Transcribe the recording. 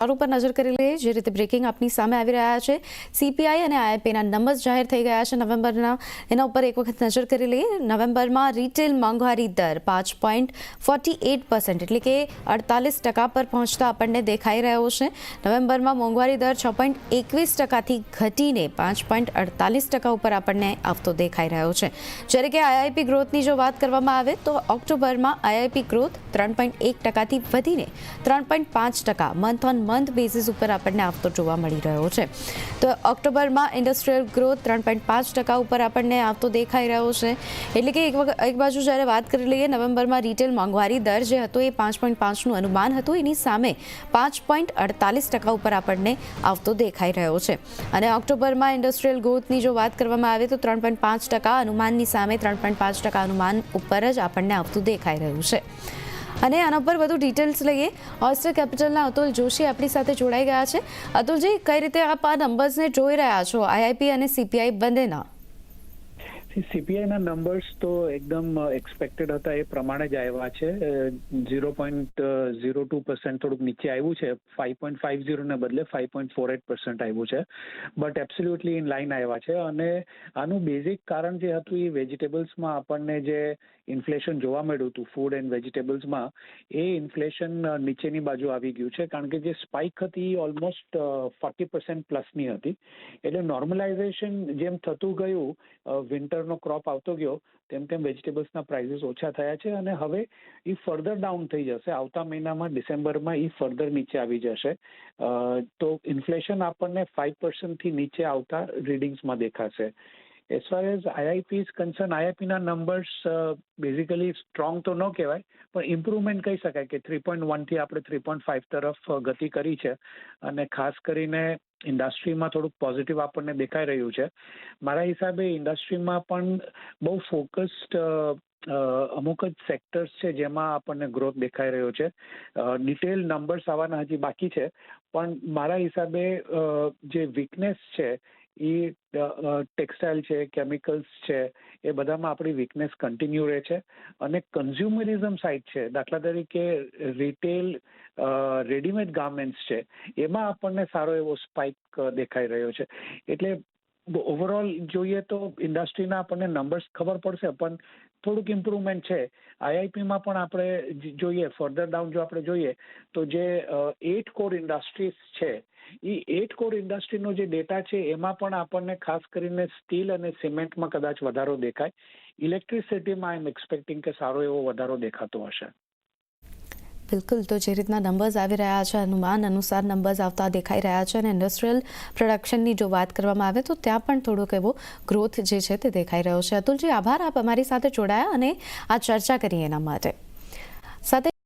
પર નજર કરી લઈએ જે રીતે બ્રેકિંગ આપની સામે આવી રહ્યા છે સીપીઆઈ અને આઈઆઈપીના નંબર્સ જાહેર થઈ ગયા છે નવેમ્બરના એના ઉપર એક વખત નજર કરી લઈએ નવેમ્બરમાં રિટેલ મોંઘવારી દર 5.48% એટલે કે 48% પર પહોંચતા આપણને દેખાઈ રહ્યો છે નવેમ્બરમાં મોંઘવારી દર 6.21%થી ઘટીને 5.48% ઉપર આપણને આવતો દેખાઈ રહ્યો છે જ્યારે કે આઈઆઈપી ગ્રોથની જો વાત કરવામાં આવે તો ઓક્ટોબરમાં આઈઆઈપી ગ્રોથ 3.1%થી વધીને 3.5% મંથ ઓન મંથ બેસિસ ઉપર આપણને આવતો જોવા મળી રહ્યો છે તો ઓક્ટોબરમાં ઇન્ડસ્ટ્રીયલ ગ્રોથ 3.5% ઉપર આપણને આવતો દેખાઈ રહ્યો છે એટલે કે એક બાજુ જ્યારે વાત કરી લઈએ નવેમ્બરમાં રિટેલ મોંઘવારી દર જે હતો એ 5.5નું અનુમાન હતું એની સામે 5.48% ઉપર આપણને આવતો દેખાઈ રહ્યો છે અને ઓક્ટોબરમાં ઇન્ડસ્ટ્રીયલ ગ્રોથની જો વાત કરવામાં આવે તો 3.5% અનુમાનની સામે 3.5% અનુમાન ઉપર જ આપણને આવતું દેખાઈ રહ્યું છે અને આના પર વધુ ડિટેલ્સ લઈએ ઓસ્ટર કેપિટલના અતુલ જોશી આપણી સાથે જોડાઈ ગયા છે અતુલજી કઈ રીતે આપ આ નંબર્સને જોઈ રહ્યા છો આઈઆઈપી અને સીપીઆઈ બંનેના સીપીઆઈ ના નંબર્સ તો એકદમ એક્સપેક્ટેડ હતા એ પ્રમાણે જ આવ્યા છે 0.02% થોડુંક નીચે આવ્યું છે 5.50 ને બદલે 5.48% આવ્યું છે બટ એબ્સોલ્યુટલી ઇન લાઇન આવ્યા છે અને આનું બેઝિક કારણ જે હતું એ વેજીટેબલ્સમાં આપણને જે ઇન્ફ્લેશન જોવા મળ્યું હતું ફૂડ એન્ડ વેજીટેબલ્સમાં એ ઇન્ફ્લેશન નીચેની બાજુ આવી ગયું છે કારણ કે જે સ્પાઇક હતી એ ઓલમોસ્ટ 40% પ્લસની હતી એટલે નોર્મલાઇઝેશન જેમ થતું ગયું વિન્ટરનો ક્રોપ આવતો ગયો તેમ તેમ વેજીટેબલ્સના પ્રાઇસીસ ઓછા થયા છે અને હવે એ ફર્ધર ડાઉન થઈ જશે આવતા મહિનામાં ડિસેમ્બરમાં એ ફર્ધર નીચે આવી જશે તો ઇન્ફ્લેશન આપણને 5%થી નીચે આવતા રીડિંગ્સમાં દેખાશે as far as IIP is concern આઈઆઈપીના નંબર્સ બેઝિકલી સ્ટ્રોંગ તો ન કહેવાય પણ ઇમ્પ્રુવમેન્ટ કહી શકાય કે 3.1થી આપણે 3.5 તરફ ગતિ કરી છે અને ખાસ કરીને ઇન્ડસ્ટ્રીમાં થોડુંક પોઝિટિવ આપણને દેખાઈ રહ્યું છે મારા હિસાબે ઇન્ડસ્ટ્રીમાં પણ બહુ ફોકસ્ડ અમુક જ સેક્ટર્સ છે જેમાં આપણને ગ્રોથ દેખાઈ રહ્યો છે ડિટેલ નંબર્સ આવવાના હજી બાકી છે પણ મારા હિસાબે જે વીકનેસ છે એ ટેક્સટાઇલ છે કેમિકલ્સ છે એ બધામાં આપણી વીકનેસ કન્ટિન્યુ રહે છે અને કન્ઝ્યુમરિઝમ સાઇડ છે દાખલા તરીકે રિટેલ રેડીમેડ ગાર્મેન્ટ્સ છે એમાં આપણને સારો એવો સ્પાઇક દેખાઈ રહ્યો છે એટલે ઓવરઓલ જોઈએ તો ઇન્ડસ્ટ્રીના આપણને નંબર્સ ખબર પડશે પણ થોડુંક ઇમ્પ્રુવમેન્ટ છે આઈઆઈપીમાં પણ આપણે જોઈએ ફર્ધર ડાઉન જો આપણે જોઈએ તો જે 8 કોર ઇન્ડસ્ટ્રીઝ છે એ 8 કોર ઇન્ડસ્ટ્રીનો જે ડેટા છે એમાં પણ આપણને ખાસ કરીને સ્ટીલ અને સિમેન્ટમાં કદાચ વધારો દેખાય ઇલેક્ટ્રિસિટીમાં આઈ એમ એક્સપેક્ટિંગ કે સારો એવો વધારો દેખાતો હશે બિલકુલ તો જે રીતના નંબર્સ આવી રહ્યા છે અનુમાન અનુસાર નંબર્સ આવતા દેખાઈ રહ્યા છે અને ઇન્ડસ્ટ્રીયલ પ્રોડક્શનની જો વાત કરવામાં આવે તો ત્યાં પણ થોડોક એવો ગ્રોથ જે છે તે દેખાઈ રહ્યો છે અતુલજી આભાર આપ અમારી સાથે જોડાયા અને આ ચર્ચા કરી એના માટે સાથે